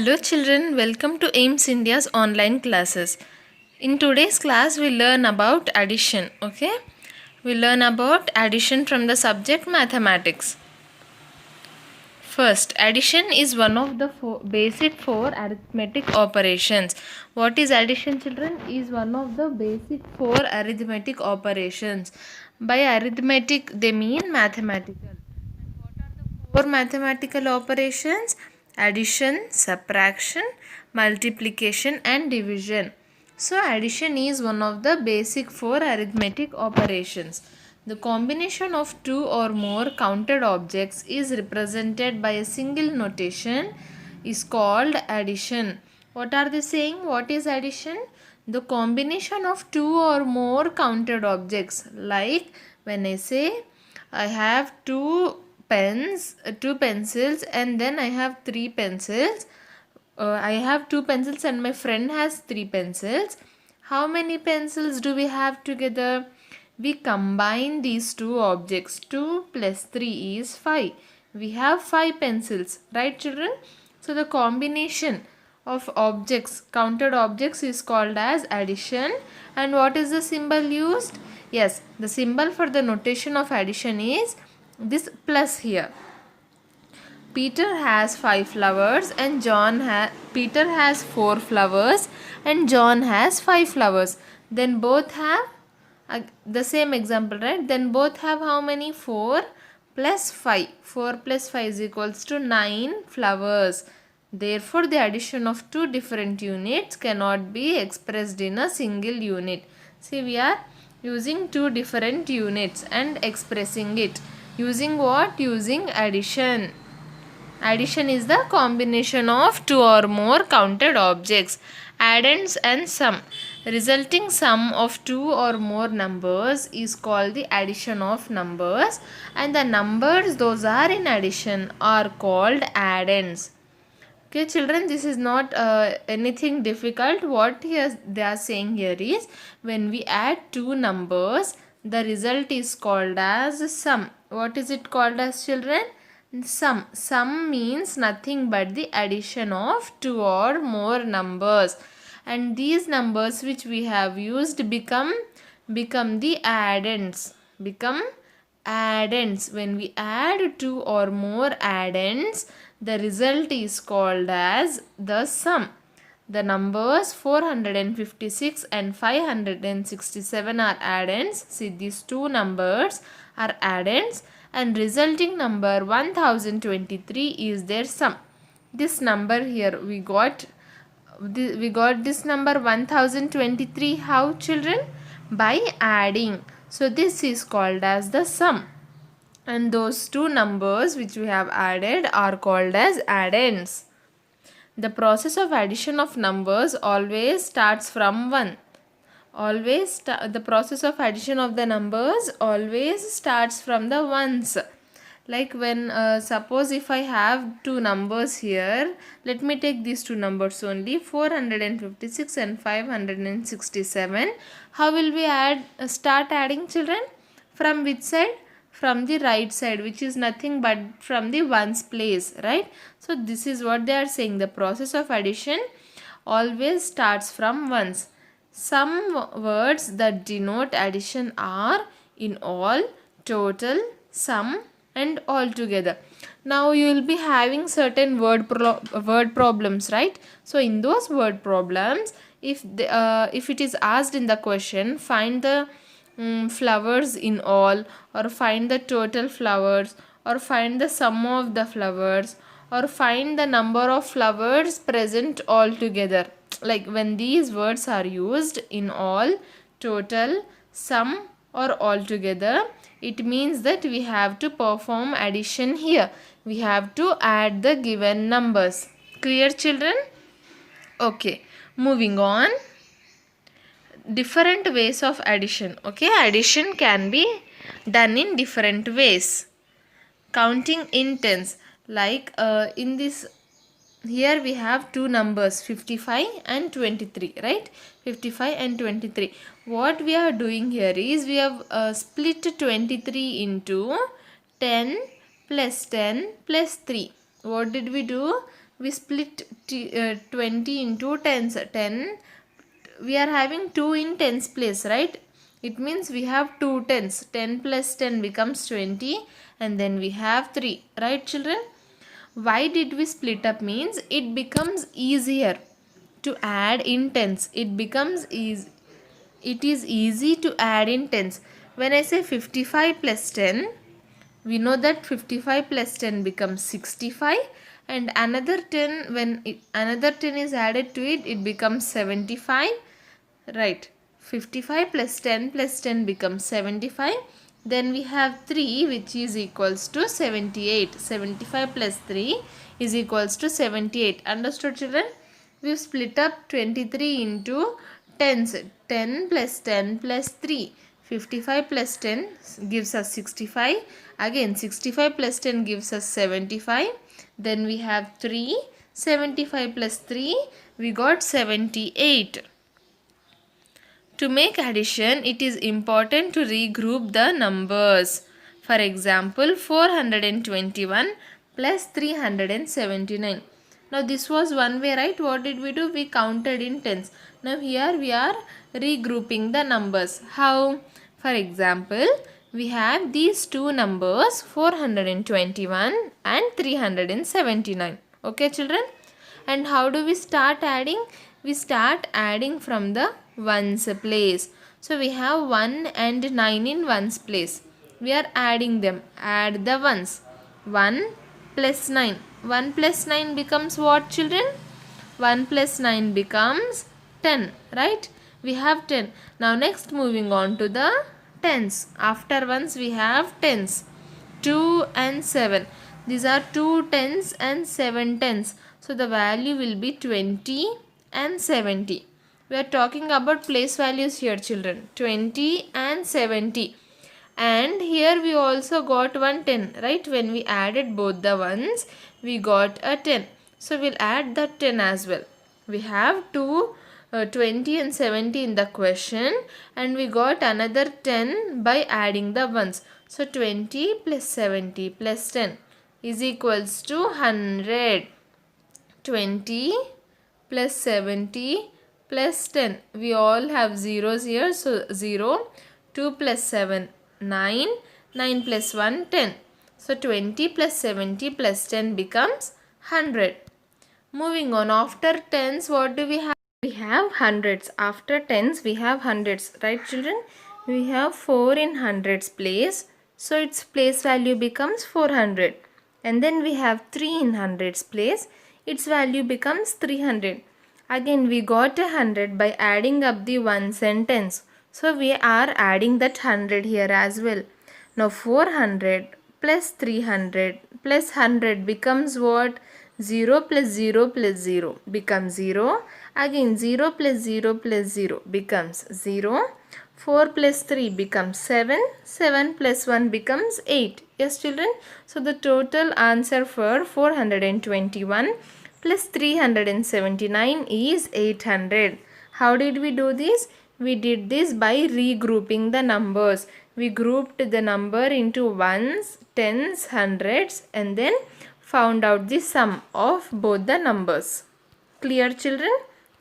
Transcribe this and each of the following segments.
Hello children, welcome to AIMS India's online classes. In today's class we learn about addition, okay? We learn about addition from the subject mathematics. First, addition is one of the basic four arithmetic operations. What is addition, children? Is one of the basic four arithmetic operations. By arithmetic they mean mathematical. Four mathematical operations: addition, subtraction, multiplication and division. So addition is one of the basic four arithmetic operations. The combination of two or more counted objects is represented by a single notation is called addition. What are they saying? What is addition? The combination of two or more counted objects. Like when I say I have two pencils and then I have three pencils. I have two pencils and my friend has three pencils. How many pencils do we have together? We combine these two objects. 2 plus 3 is 5. We have 5 pencils, right children? So the combination of objects, counted objects, is called as addition. And what is the symbol used? Yes, the symbol for the notation of addition is this plus here. Peter has 5 flowers and Peter has 4 flowers and John has 5 flowers. Then both have the same example, right? Then both have how many? 4 plus 5. 4 plus 5 is equals to 9 flowers. Therefore, the addition of two different units cannot be expressed in a single unit. See, we are using two different units and expressing it. Using what? Using addition. Addition is the combination of two or more counted objects. Addends and sum. Resulting sum of two or more numbers is called the addition of numbers, and the numbers those are in addition are called addends. Okay children, this is not anything difficult. What they are saying here is, when we add two numbers, the result is called as sum. What is it called as, children? Sum. Sum means nothing but the addition of two or more numbers, and these numbers which we have used become the addends. Become addends. When we add two or more addends, the result is called as the sum. The numbers 456 and 567 are addends. See, these two numbers are addends, and resulting number 1023 is their sum. This number here we got this number 1023. How, children? By adding. So this is called as the sum, and those two numbers which we have added are called as addends. The process of addition of numbers always starts from 1. The process of addition of the numbers always starts from the ones. Like when suppose if I have two numbers here, let me take these two numbers only, 456 and 567. How will we start adding, children? From which side? From the right side, which is nothing but from the ones place, right? So this is what they are saying. The process of addition always starts from ones. Some words that denote addition are in all, total, sum and altogether. Now you will be having certain word problems, right? So in those word problems, if it is asked in the question, find the flowers in all, or find the total flowers, or find the sum of the flowers, or find the number of flowers present altogether. Like when these words are used, in all, total, sum or altogether, it means that we have to perform addition here. We have to add the given numbers. Clear, children? Okay, moving on. Different ways of addition. Okay, addition can be done in different ways. Counting in tens. Like in this, here we have two numbers, 55 and 23, right? 55 and 23. What we are doing here is, we have split 23 into 10 plus 10 plus 3. What did we do? we split 20 into tens. 10, we are having 2 in tens place, right? It means we have 2 tens. 10 plus 10 becomes 20, and then we have 3, right children? Why did we split up means it becomes easier to add in tens. It becomes easy. It is easy to add in tens. When I say 55 plus 10, we know that 55 plus 10 becomes 65, and another 10, when another 10 is added to it, it becomes 75, right? 55 plus 10 plus 10 becomes 75. Then we have 3, which is equals to 78. 75 plus 3 is equals to 78. Understood children? We split up 23 into tens. 10 plus 10 plus 3. 55 plus 10 gives us 65. Again 65 plus 10 gives us 75. Then we have 3. 75 plus 3, we got 78. To make addition, it is important to regroup the numbers. For example, 421 plus 379. Now this was one way, right? What did we do? We counted in tens. Now here we are regrouping the numbers. How? For example, we have these two numbers 421 and 379. Okay children? And how do we start adding? We start adding from the ones place. So we have 1 and 9 in ones place. We are adding them. Add the ones. 1 plus 9. 1 plus 9 becomes what children? 1 plus 9 becomes 10, right? We have 10. Now next moving on to the tens. After ones we have tens. 2 and 7. These are 2 tens and 7 tens. So the value will be 20 and 70. We are talking about place values here children. 20 and 70. And here we also got one 10, right? When we added both the ones, we got a 10. So we'll add that 10 as well. We have two 20 and 70 in the question, and we got another 10 by adding the ones. So 20 plus 70 plus 10 is equals to 100. 20 plus 70 plus 10. We all have zeros here. So 0. 2 plus 7, 9. 9 plus 1, 10. So 20 plus 70 plus 10 becomes 100. Moving on. After tens, what do we have? We have hundreds. After tens, we have hundreds. Right children? We have 4 in hundreds place. So its place value becomes 400. And then we have 3 in hundreds place. Its value becomes 300. Again we got 100 by adding up the ones and tens. So we are adding that 100 here as well. Now 400 plus 300 plus 100 becomes what? 0 plus 0 plus 0 becomes 0. Again 0 plus 0 plus 0 becomes 0. 4 plus 3 becomes 7. 7 plus 1 becomes 8. Yes children? So the total answer for 421 plus 379 is 800. How did we do this? We did this by regrouping the numbers. We grouped the number into ones, tens, hundreds, and then found out the sum of both the numbers. Clear children?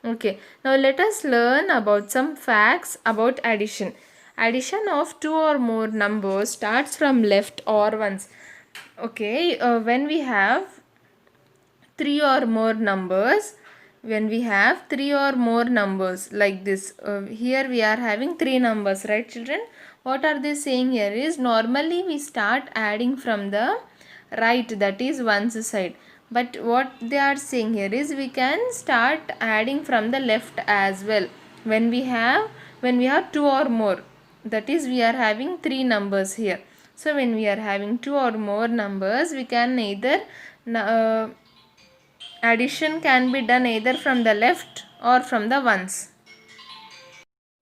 Okay. Now let us learn about some facts about addition. Addition of two or more numbers starts from left or ones. Okay. When we have three or more numbers, like this, here we are having three numbers, right children? What are they saying here is normally we start adding from the right, that is one's side. But what they are saying here is we can start adding from the left as well. When we have two or more, that is we are having three numbers here. So when we are having two or more numbers, we can either addition can be done either from the left or from the ones.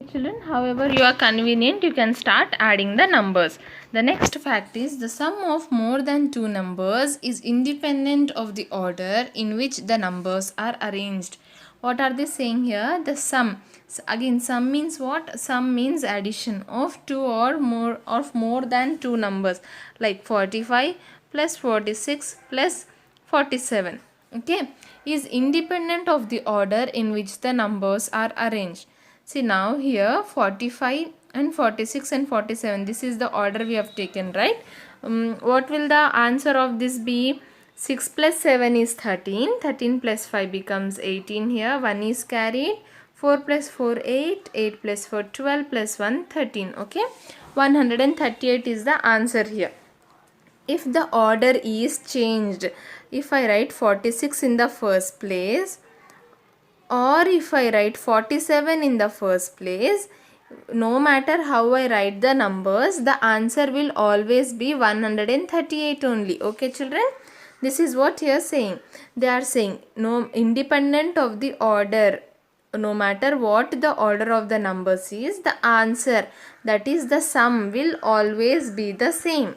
Children, however you are convenient, you can start adding the numbers. The next fact is the sum of more than two numbers is independent of the order in which the numbers are arranged. What are they saying here? The sum. So again, sum means what? Sum means addition of two or more than two numbers, like 45 plus 46 plus 47. Okay. is independent of the order in which the numbers are arranged. See now here 45 and 46 and 47, this is the order we have taken, right? What will the answer of this be? 6 plus 7 is 13, 13 plus 5 becomes 18 here, 1 is carried, 4 plus 4 8, 8 plus 4 12 plus 1 13, okay? 138 is the answer here. If the order is changed, if I write 46 in the first place or if I write 47 in the first place, no matter how I write the numbers, the answer will always be 138 only. Okay children, this is what here saying. They are saying no, independent of the order, no matter what the order of the numbers is, the answer, that is the sum, will always be the same.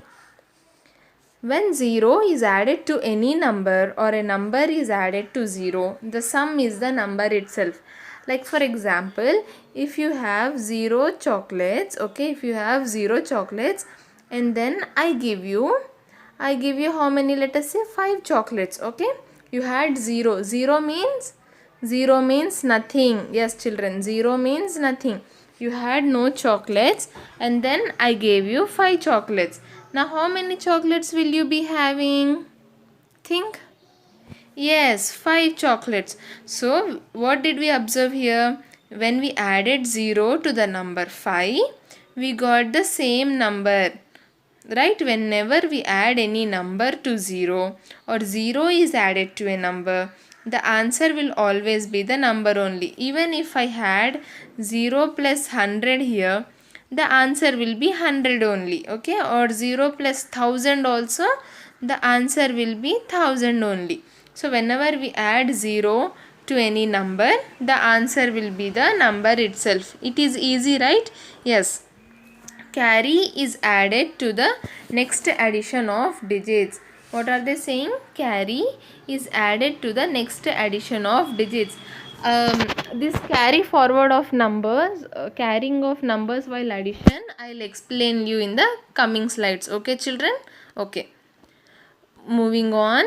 When 0 is added to any number or a number is added to 0, the sum is the number itself. Like for example, if you have 0 chocolates, okay, if you have 0 chocolates and then I give you how many, let us say 5 chocolates, okay. You had 0. 0 means nothing. Yes children, 0 means nothing. You had no chocolates and then I gave you 5 chocolates. Now how many chocolates will you be having? Think. Yes, 5 chocolates. So what did we observe here? When we added 0 to the number 5, we got the same number. Right? Whenever we add any number to 0 or 0 is added to a number, the answer will always be the number only. Even if I had 0 plus 100 here, the answer will be 100 only, okay, or 0 plus 1000 also, the answer will be 1000 only. So whenever we add 0 to any number, the answer will be the number itself. It is easy, right? Yes. Carry is added to the next addition of digits. What are they saying? Carry is added to the next addition of digits. This carry forward of numbers, carrying of numbers while addition, I'll explain you in the coming slides. Okay children? Okay. Moving on.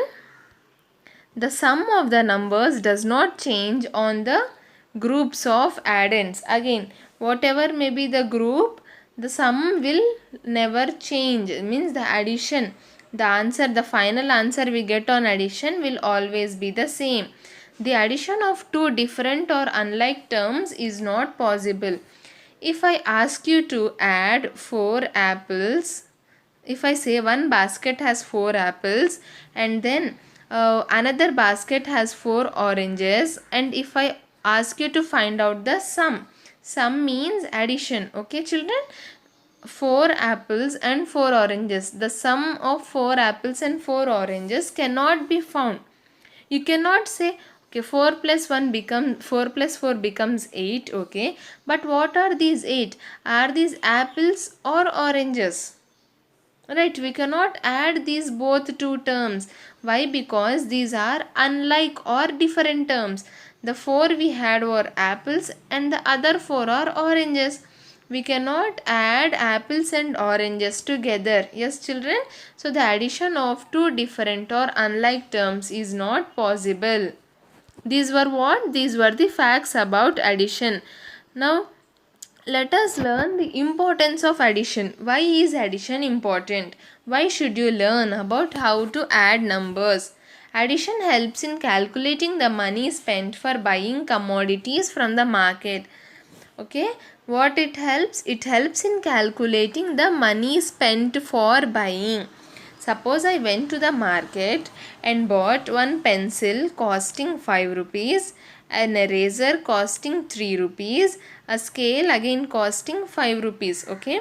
The sum of the numbers does not change on the groups of addends. Again, whatever may be the group, the sum will never change. It means the addition, the answer, the final answer we get on addition will always be the same. The addition of two different or unlike terms is not possible. If I ask you to add 4 apples, if I say one basket has 4 apples and then another basket has 4 oranges, and if I ask you to find out the sum means addition, okay children. 4 apples and 4 oranges, the sum of 4 apples and 4 oranges cannot be found. You cannot say okay 4 plus 4 becomes 8, okay, but what are these 8? Are these apples or oranges? Right, we cannot add these both two terms. Why? Because these are unlike or different terms. The 4 we had were apples and the other 4 are oranges. We cannot add apples and oranges together. Yes children? So the addition of two different or unlike terms is not possible. These were what? These were the facts about addition. Now let us learn the importance of addition. Why is addition important? Why should you learn about how to add numbers? Addition helps in calculating the money spent for buying commodities from the market. Okay, what it helps? It helps in calculating the money spent for buying. Suppose I went to the market and bought one pencil costing 5 rupees, an eraser costing 3 rupees, a scale again costing 5 rupees. Okay.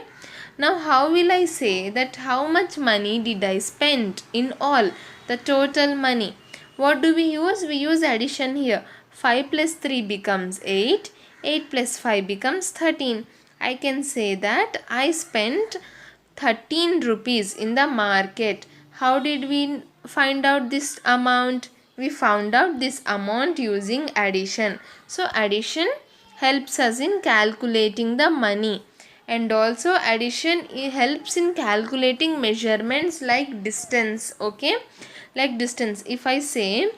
Now how will I say that how much money did I spend in all, the total money? What do we use? We use addition here. 5 plus 3 becomes 8. 8 plus 5 becomes 13. I can say that I spent 13 rupees in the market. How did we find out this amount? We found out this amount using addition. So addition helps us in calculating the money, and also addition helps in calculating measurements like distance. Okay, like distance. If I say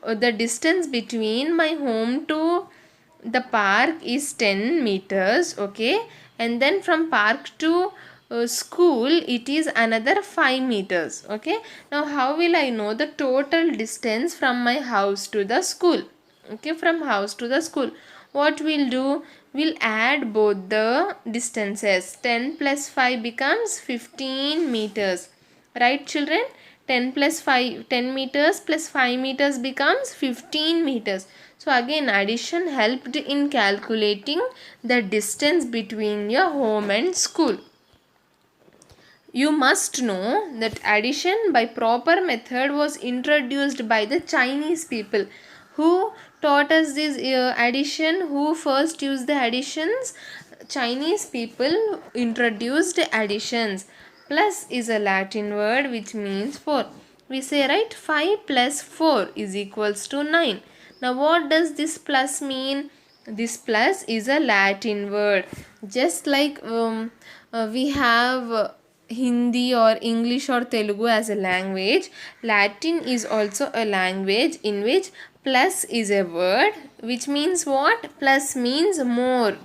the distance between my home to the park is 10 meters, okay, and then from park to school it is another 5 meters, okay. Now how will I know the total distance from my house to the school? Okay, from house to the school, what we'll do, we'll add both the distances. 10 plus 5 becomes 15 meters, right children? 10 plus 5, 10 meters plus 5 meters becomes 15 meters. So again addition helped in calculating the distance between your home and school. You must know that addition by proper method was introduced by the Chinese people. Who taught us this addition? Who first used the additions? Chinese people introduced additions. Plus is a Latin word which means 4. We say, right, 5 plus 4 is equals to 9. Now what does this plus mean? This plus is a Latin word. Just like we have Hindi or English or Telugu as a language, Latin is also a language in which plus is a word which means what? Plus means more.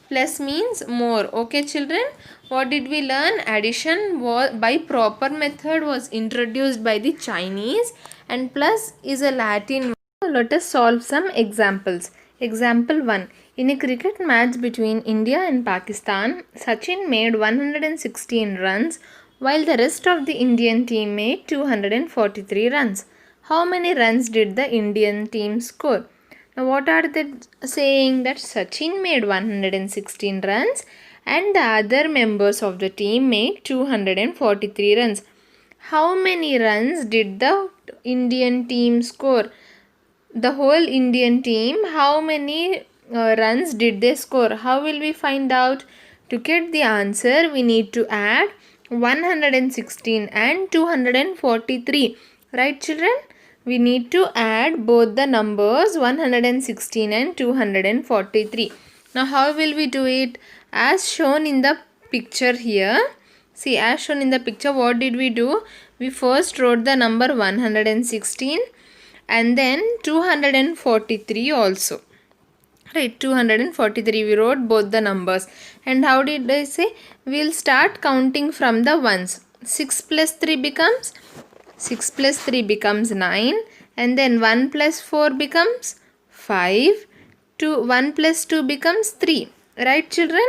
Plus means more. Okay children, what did we learn? Addition by proper method was introduced by the Chinese, and plus is a Latin word. Let us solve some examples. Example 1. In a cricket match between India and Pakistan, Sachin made 116 runs while the rest of the Indian team made 243 runs. How many runs did the Indian team score? Now what are they saying? That Sachin made 116 runs and the other members of the team made 243 runs. How many runs did the Indian team score? The whole Indian team, how many runs did they score? How will we find out? To get the answer, we need to add 116 and 243. Right children? We need to add both the numbers 116 and 243. Now how will we do it? As shown in the picture here. See, as shown in the picture, what did we do? We first wrote the number 116 and then 243 also. Right, 243 we wrote both the numbers. And how did I say? We'll start counting from the ones. 6 plus 3 becomes 9, and then 1 plus 4 becomes 5. 1 plus 2 becomes 3. Right children?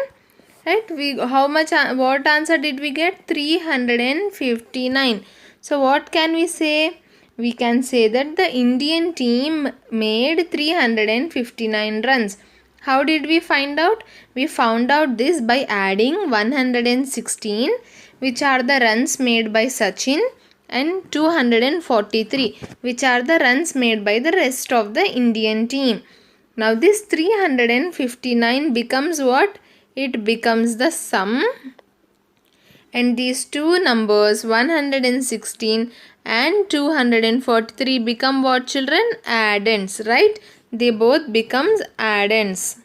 Right, what answer did we get? 359. So what can we say? We can say that the Indian team made 359 runs. How did we find out? We found out this by adding 116, which are the runs made by Sachin, and 243, which are the runs made by the rest of the Indian team. Now this 359 becomes what? It becomes the sum, and these two numbers 116 and 243 become what children? Addends, right? They both becomes addends.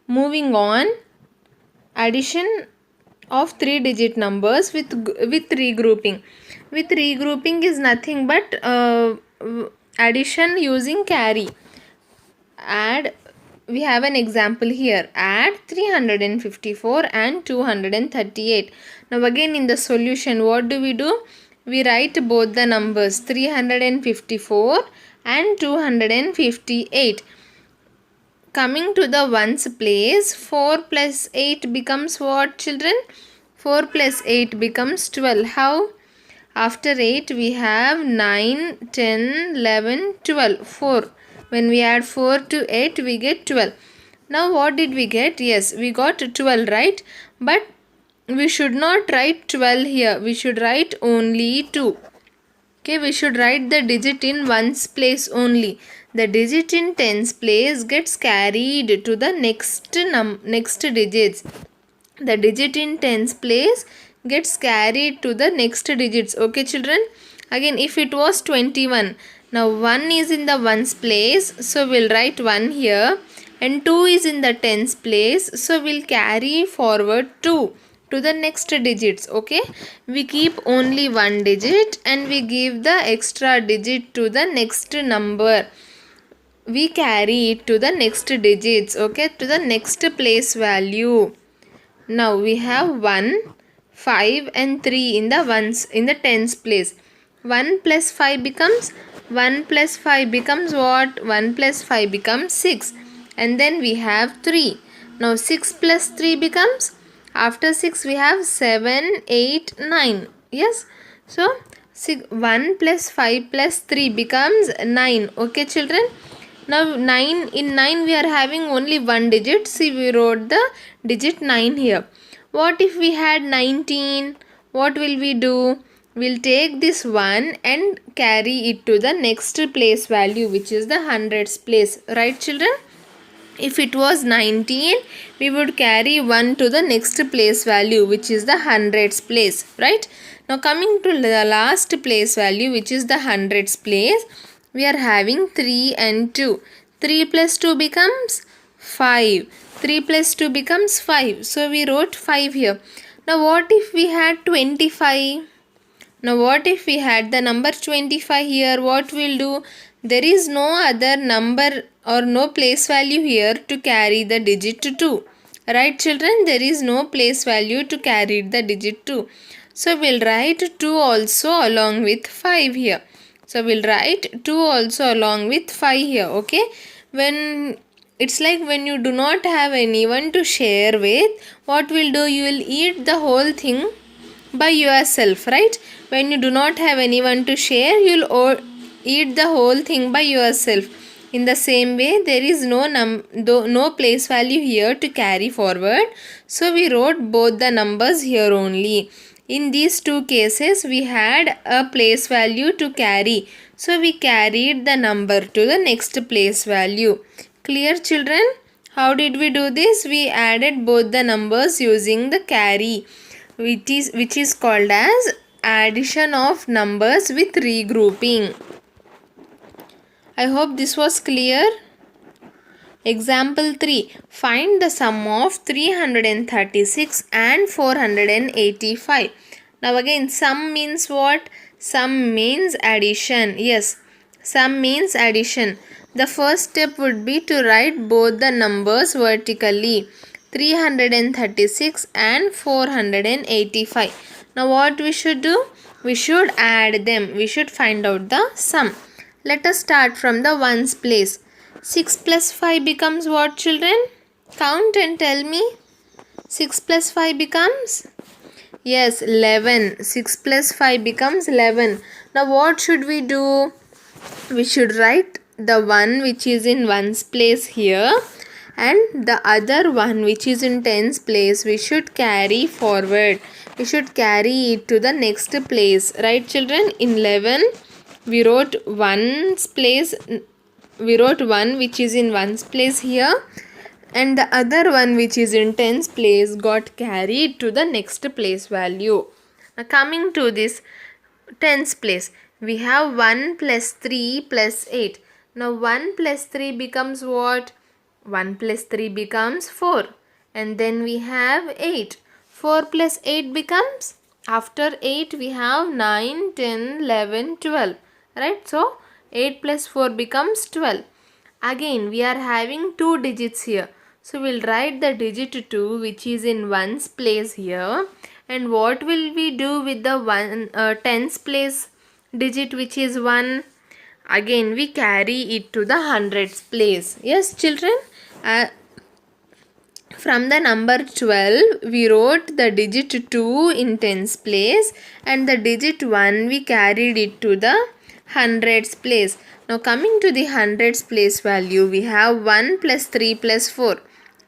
Moving on, addition of 3-digit numbers with regrouping. With regrouping is nothing but addition using carry. We have an example here. Add 354 and 238. Now again in the solution, what do? We write both the numbers 354 and 258. Coming to the ones place, 4 plus 8 becomes what children? 4 plus 8 becomes 12. How? After 8 we have 9, 10, 11, 12. 4. When we add 4 to 8 we get 12. Now what did we get? Yes, we got 12, right? But we should not write 12 here. We should write only 2. Okay, we should write the digit in ones place only. The digit in tens place gets carried to the next digits. The digit in tens place gets carried to the next digits. Okay children? Again, if it was 21, now 1 is in the ones place, so we'll write 1 here, and 2 is in the tens place, so we'll carry forward 2 to the next digits. Okay, we keep only one digit and we give the extra digit to the next number. We carry it to the next digits. Okay, to the next place value. Now we have 1, 5 and 3 in the ones in the tens place. 1 plus 5 becomes 1 plus 5 becomes what? 1 plus 5 becomes 6. And then we have 3. Now 6 plus 3 becomes, after 6 we have 7, 8, 9. Yes. So 1 plus 5 plus 3 becomes 9. Okay children. Now 9, in 9 we are having only one digit. See, we wrote the digit 9 here. What if we had 19? What will we do? We'll take this 1 and carry it to the next place value, which is the hundreds place. Right children? If it was 19, we would carry 1 to the next place value, which is the hundreds place. Right? Now coming to the last place value, which is the hundreds place, we are having 3 and 2. 3 plus 2 becomes 5. 3 plus 2 becomes 5. So we wrote 5 here. Now what if we had 25? Now what if we had the number 25 here? What we'll do? There is no other number or no place value here to carry the digit 2. Right children? There is no place value to carry the digit 2. So we'll write 2 also along with 5 here. So we'll write 2 also along with 5 here. Okay. When it's like when you do not have anyone to share with, what will do? You will eat the whole thing by yourself, right? When you do not have anyone to share, you'll eat the whole thing by yourself. In the same way, there is no place value here to carry forward. So we wrote both the numbers here only. In these two cases, we had a place value to carry. So we carried the number to the next place value. Clear children? How did we do this? We added both the numbers using the carry, which is called as addition of numbers with regrouping. I hope this was clear. Example 3. Find the sum of 336 and 485. Now again, sum means what? Sum means addition. Yes, sum means addition. The first step would be to write both the numbers vertically. 336 and 485. Now what we should do? We should add them. We should find out the sum. Let us start from the ones place. 6 plus 5 becomes what children? Count and tell me. 6 plus 5 becomes? Yes, 11. 6 plus 5 becomes 11. Now what should we do? We should write the one which is in ones place here, and the other one which is in tens place we should carry forward. We should carry it to the next place. Right children? In 11 we wrote ones place. We wrote one which is in ones place here, and the other one which is in tens place got carried to the next place value. Now coming to this tens place, we have 1 plus 3 plus 8. Now 1 plus 3 becomes what? 1 plus 3 becomes 4. And then we have 8. 4 plus 8 becomes? After 8 we have 9, 10, 11, 12. Right? So 8 plus 4 becomes 12. Again we are having two digits here. So we'll write the digit 2 which is in ones place here. And what will we do with the tens place digit which is 1? Again we carry it to the hundreds place. Yes children? From the number 12 we wrote the digit 2 in tens place, and the digit 1 we carried it to the hundreds place. Now coming to the hundreds place value, we have 1 plus 3 plus 4.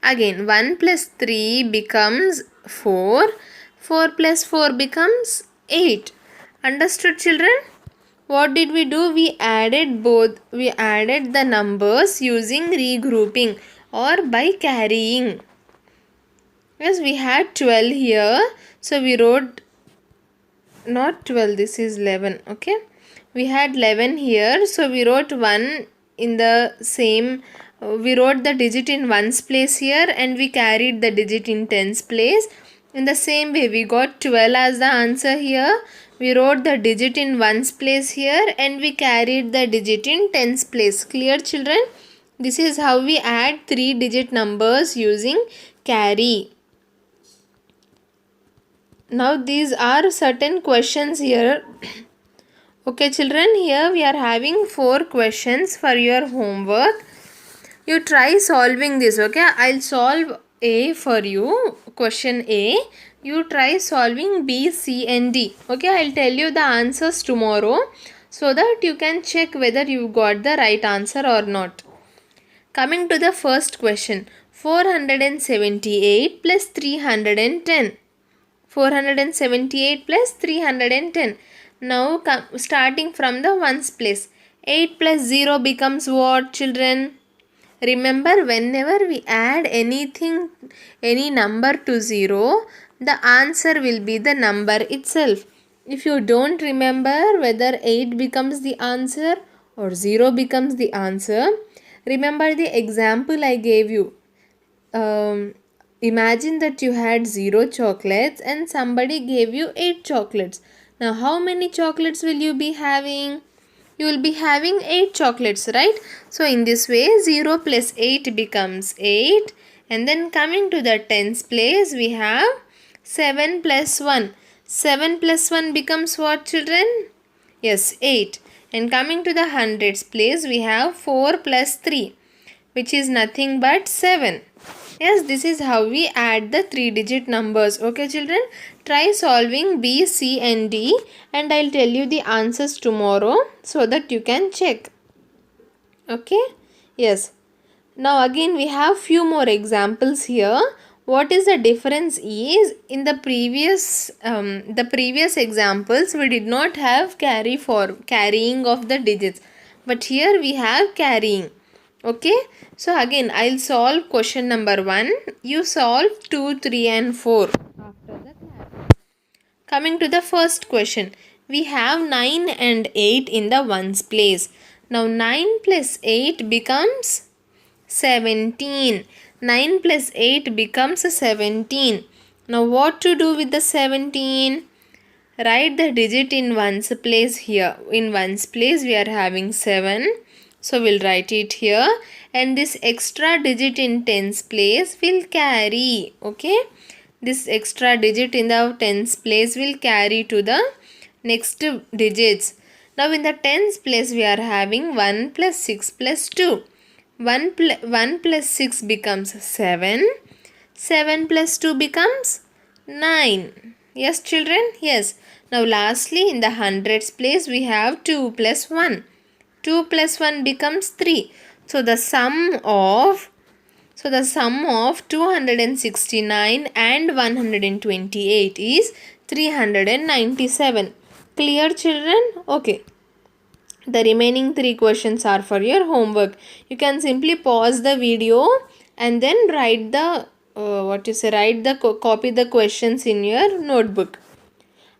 Again 1 plus 3 becomes 4. 4 plus 4 becomes 8. Understood children? What did we do? We added the numbers using regrouping or by carrying. Yes, we had 12 here. So we wrote, not 12, this is 11. Okay. We had 11 here. So we wrote 1 in the same, we wrote the digit in ones place here, and we carried the digit in tens place. In the same way, we got 12 as the answer here. We wrote the digit in ones place here and we carried the digit in tens place. Clear, children? This is how we add 3-digit numbers using carry. Now these are certain questions here. Okay children, here we are having 4 questions for your homework. You try solving this, okay? I'll solve A for you, question A. You try solving B, C and D. Okay, I'll tell you the answers tomorrow so that you can check whether you got the right answer or not. Coming to the first question, 478 plus 310. 478 plus 310. Now starting from the ones place. 8 plus 0 becomes what, children? Remember, whenever we add any number to 0, the answer will be the number itself. If you don't remember whether 8 becomes the answer or 0 becomes the answer, remember the example I gave you. Imagine that you had 0 chocolates and somebody gave you 8 chocolates. Now how many chocolates will you be having? You will be having 8 chocolates, right? So in this way 0 plus 8 becomes 8, and then coming to the tens place we have 7 plus 1. 7 plus 1 becomes what, children? Yes, 8. And coming to the hundreds place we have 4 plus 3, which is nothing but 7. Yes, this is how we add the 3-digit numbers. Okay children, try solving B, C and D and I'll tell you the answers tomorrow so that you can check. Okay, yes. Now again we have few more examples here. What is the difference is, in the previous examples we did not have carrying of the digits, but here we have carrying. Okay, so again I'll solve question number 1. You solve 2, 3 and 4 after the carry. Coming to the first question, we have 9 and 8 in the ones place. Now 9 plus 8 becomes 17. 9 plus 8 becomes 17. Now what to do with the 17? Write the digit in ones place here. In ones place we are having 7. So we'll write it here, and this extra digit in tens place will carry. Okay, this extra digit in the tens place will carry to the next digits. Now in the tens place we are having 1 plus 6 plus 2. 1 plus 6 becomes 7. 7 plus 2 becomes 9. Yes children, yes. Now lastly in the hundreds place we have 2 plus 1. 2 plus 1 becomes 3. So the sum of 269 and 128 is 397. Clear children? Okay. The remaining 3 questions are for your homework. You can simply pause the video and then write the copy the questions in your notebook.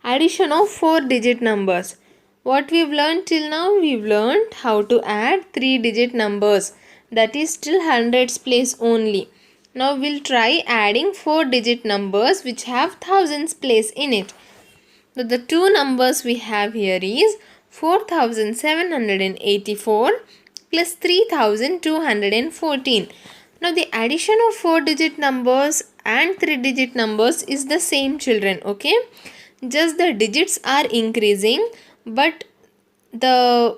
Addition of 4-digit numbers. What we've learned till now? We've learned how to add 3-digit numbers, that is till hundreds place only. Now we'll try adding 4-digit numbers which have thousands place in it. So the two numbers we have here is 4784 plus 3214. Now the addition of 4-digit numbers and 3-digit numbers is the same, children. Okay, just the digits are increasing, but the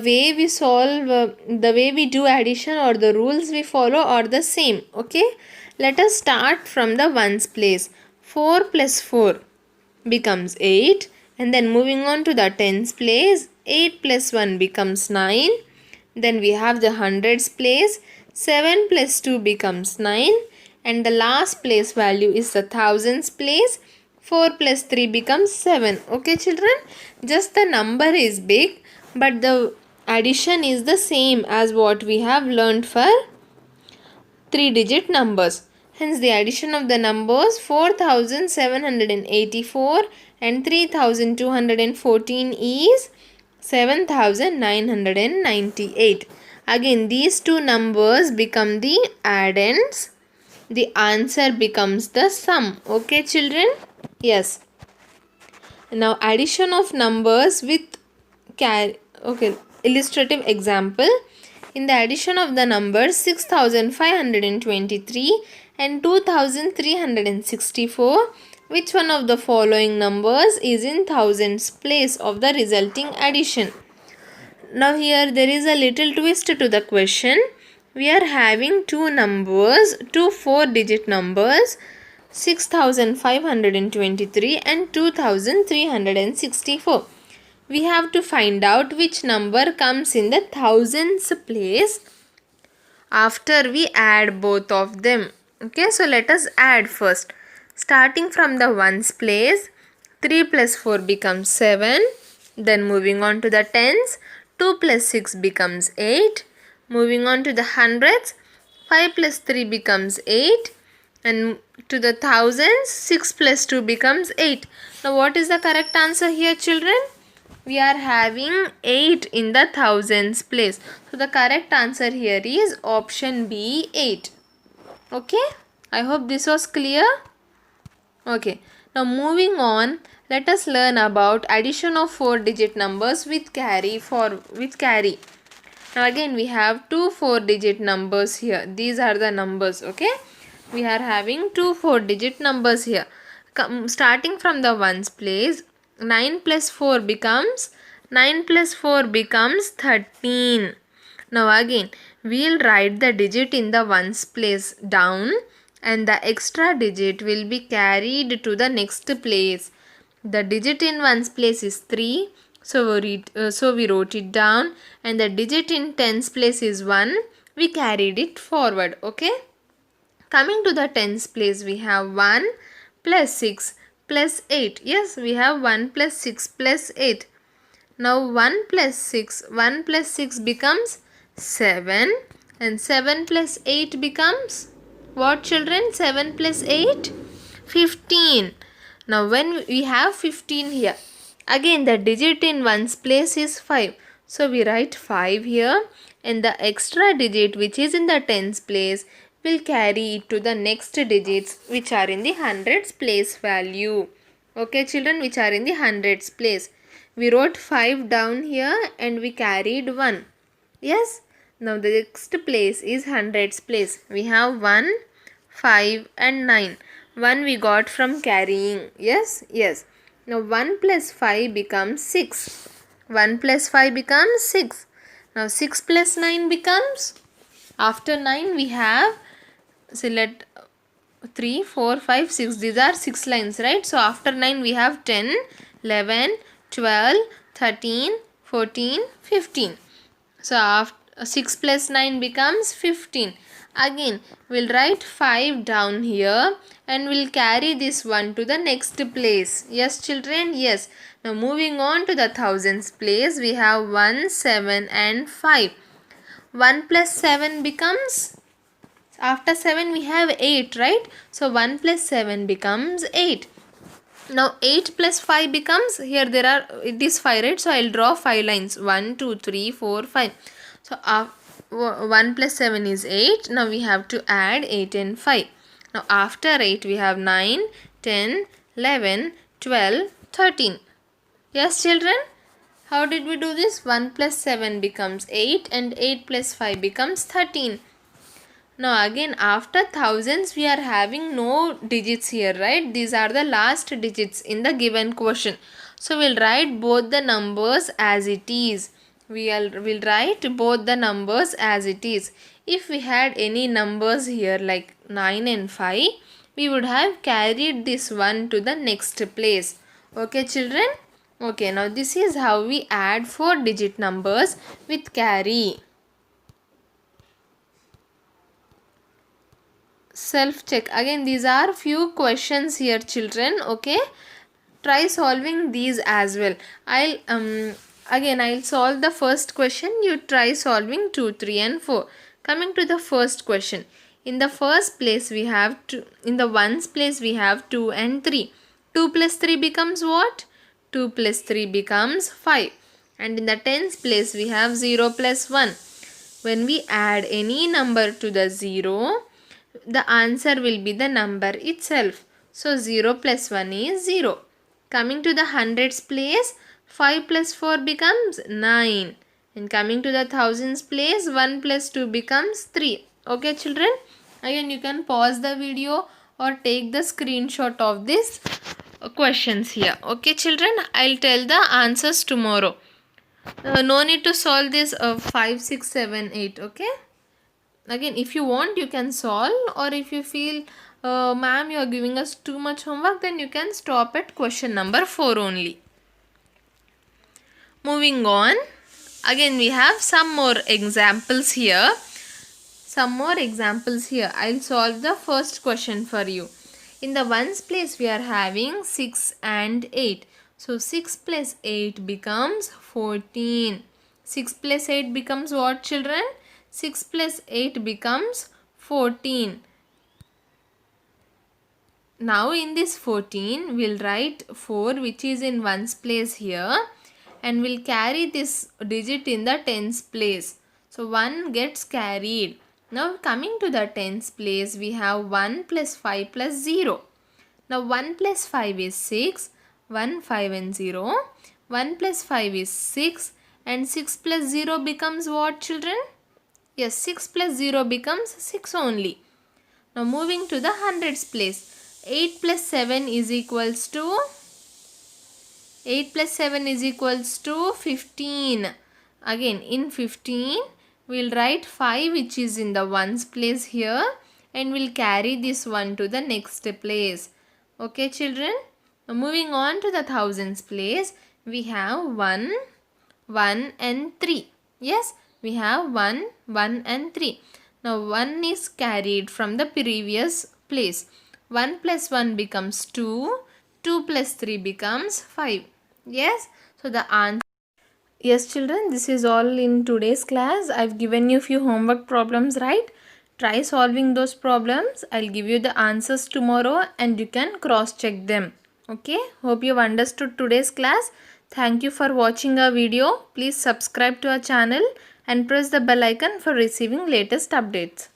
way we solve, the way we do addition or the rules we follow are the same. Okay, let us start from the ones place. 4 plus 4 becomes 8, and then moving on to the tens place, 8 plus 1 becomes 9. Then we have the hundreds place, 7 plus 2 becomes 9, and the last place value is the thousands place. 4 plus 3 becomes 7. Okay children, just the number is big, but the addition is the same as what we have learned for 3-digit numbers. Hence the addition of the numbers 4784 and 3214 is 7998. Again these two numbers become the addends the answer becomes the sum. Okay children? Yes. Now addition of numbers with okay, illustrative example. In the addition of the numbers 6523 and 2364, which one of the following numbers is in thousands place of the resulting addition? Now here there is a little twist to the question. We are having two numbers, two 4-digit numbers, 6523 and 2364. We have to find out which number comes in the thousands place after we add both of them. Okay, so let us add first. Starting from the ones place, 3 plus 4 becomes 7. Then moving on to the tens, 2 plus 6 becomes 8. Moving on to the hundreds, 5 plus 3 becomes 8. And to the thousands, 6 plus 2 becomes 8. Now what is the correct answer here children? We are having 8 in the thousands place. So the correct answer here is option B, 8. Okay, I hope this was clear. Okay, now moving on, let us learn about addition of 4-digit numbers with carry. Now again we have two 4-digit numbers here. These are the numbers. Okay, we are having two 4-digit numbers here. Starting from the ones place, 9 plus 4 becomes 13. Now again we will write the digit in the ones place down and the extra digit will be carried to the next place. The digit in ones place is 3, so we wrote it down, and the digit in tens place is 1, we carried it forward. Okay, coming to the tens place, we have 1 plus 6 plus 8. Yes, we have 1 plus 6 plus 8. Now 1 plus 6 becomes 7, and 7 plus 8 becomes what children? 7 plus 8? 15. Now when we have 15 here, again the digit in ones place is 5. So we write 5 here, and the extra digit which is in the tens place will carry it to the next digits which are in the hundreds place value. Okay children, which are in the hundreds place. We wrote 5 down here and we carried 1. Yes. Now the next place is hundreds place. We have 1, 5 and 9. 1 we got from carrying. Yes. Yes. Now 1 plus 5 becomes 6. 1 plus 5 becomes 6. Now 6 plus 9 becomes, after 9 we have, select 3, 4, 5, 6. These are 6 lines, right? So after 9 we have 10, 11, 12, 13, 14, 15. So after 6 plus 9 becomes 15. Again we'll write 5 down here and we'll carry this one to the next place. Yes children? Yes. Now moving on to the thousands place, we have 1, 7 and 5. 1 plus 7 becomes, after 7 we have 8, right? So 1 plus 7 becomes 8. Now 8 plus 5 becomes, here it is 5, right? So I'll draw 5 lines. 1, 2, 3, 4, 5. So 1 plus 7 is 8. Now we have to add 8 and 5. Now after 8 we have 9, 10, 11, 12, 13. Yes children? How did we do this? 1 plus 7 becomes 8 and 8 plus 5 becomes 13. Now again after thousands we are having no digits here, right? These are the last digits in the given question. So we'll write both the numbers as it is. We'll write both the numbers as it is. If we had any numbers here like 9 and 5, we would have carried this one to the next place. Okay children? Okay, now this is how we add 4-digit numbers with carry. Self check. Again these are few questions here children. Okay, try solving these as well. I'll solve the first question. You try solving 2, 3 and 4. Coming to the first question, in the first place we have 2, in the ones place we have 2 and 3. 2 plus 3 becomes what? 2 plus 3 becomes 5. And in the tens place we have 0 plus 1. When we add any number to the 0, the answer will be the number itself. So 0 plus 1 is 0. Coming to the hundreds place, 5 plus 4 becomes 9. And coming to the thousands place, 1 plus 2 becomes 3. Okay children? Again you can pause the video or take the screenshot of this questions here. Okay children? I'll tell the answers tomorrow. No need to solve this 5, 6, 7, 8. Okay? Again, if you want, you can solve, or if you feel, ma'am, you are giving us too much homework, then you can stop at question number 4 only. Moving on, again we have some more examples here. I'll solve the first question for you. In the ones place, we are having 6 and 8. So 6 plus 8 becomes 14. 6 plus 8 becomes what, children? 6 plus 8 becomes 14. Now in this 14, we'll write 4 which is in ones place here, and we'll carry this digit in the tens place. So 1 gets carried. Now coming to the tens place, we have 1 plus 5 plus 0. Now 1 plus 5 is 6. 1, 5 and 0. 1 plus 5 is 6. And 6 plus 0 becomes what, children? Yes, 6 plus 0 becomes 6 only. Now moving to the hundreds place. 8 plus 7 is equals to 15. Again in 15 we'll write 5 which is in the ones place here, and we'll carry this one to the next place. Okay children? Now moving on to the thousands place, we have 1, 1 and 3. Yes, we have 1, 1 and 3. Now 1 is carried from the previous place. 1 plus 1 becomes 2. 2 plus 3 becomes 5. Yes, so the answer. Yes children, this is all in today's class. I've given you few homework problems, right? Try solving those problems. I'll give you the answers tomorrow and you can cross check them. Okay, hope you've understood today's class. Thank you for watching our video. Please subscribe to our channel and press the bell icon for receiving latest updates.